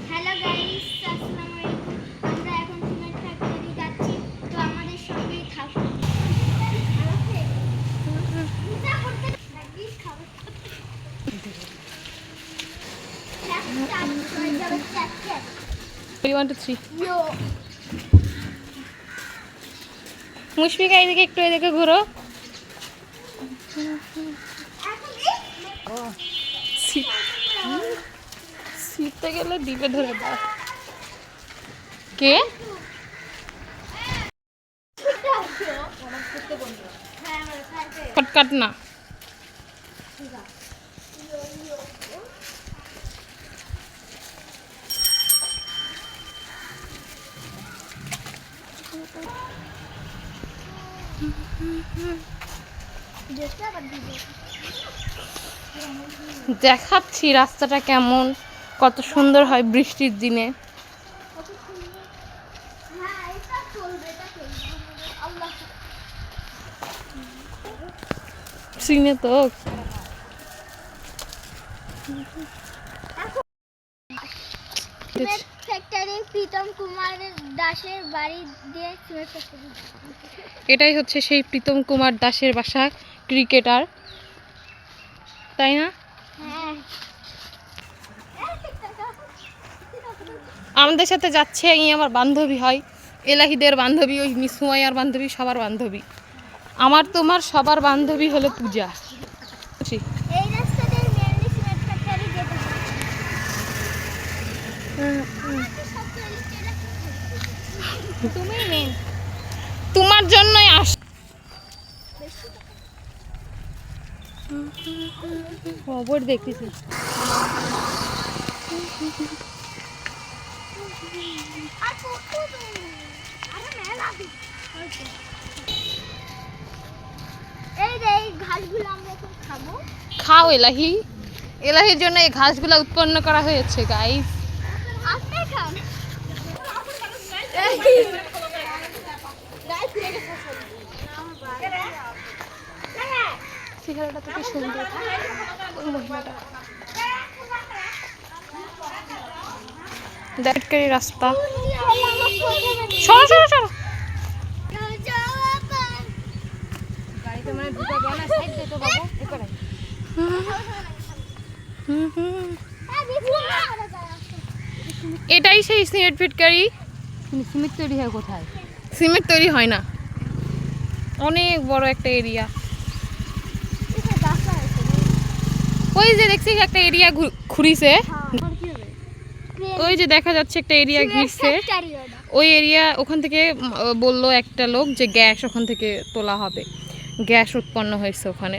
Hello guys, আসসালামু আলাইকুম। আমরা এখন সিমেন্ট ফ্যাক্টরি যাচ্ছি, তো আমাদের সঙ্গেই থাকুন। মুশফিকা এদিকে একটু এদিকে ঘুরো। শীতে গেলে দিবে ধরে দাও। কে কটকাট না দেখাচ্ছি রাস্তাটা কেমন, কত সুন্দর হয় বৃষ্টির দিনে। সিনে তো প্রীতম কুমার দাসের বাড়ি দিয়ে এটাই হচ্ছে সেই প্রীতম কুমার দাসের বাসা, ক্রিকেটার, তাই না? আমাদের সাথে যাচ্ছে এই আমার বান্ধবী হয়, এলাহিদের বান্ধবী, ওই মিস সুমাইয়ার বান্ধবী, সবার বান্ধবী। আমার তোমার সবার বান্ধবী হলো পূজা। এই রাস্তাটাই মেইনলি সিমেন্ট ফ্যাক্টরি যেতে হয়। তুমি মেন, তোমার জন্যই আস। খবর দেখতেছি। এই ঘাসগুলো আমরা এখন খাবো। খাও এলাহি, এলাহির জন্য এই ঘাসগুলো উৎপন্ন করা হয়েছে গাইস। আপনি খান। চেহারাটা তো কি সুন্দর, ওই মহিলাটা। দেখকারি রাস্তা, সরো সরো সরো। গাড়িতে মানে দুটো গানা সাইড দে তো বাবু, এপারে। এটাই সেই সিমেন্ট ফ্যাক্টরি। সিমেন্ট তৈরি হয় কোথায়? সিমেন্ট তৈরি হয় না, অনেক বড় একটা এরিয়া। ওই যে দেখছি একটা এরিয়া ঘুরিছে, ওই যে দেখা যাচ্ছে একটা এরিয়া ঘিরছে, ওই এরিয়া। ওখান থেকে বললো একটা লোক যে গ্যাস ওখান থেকে তোলা হবে, গ্যাস উৎপন্ন হয়েছে ওখানে।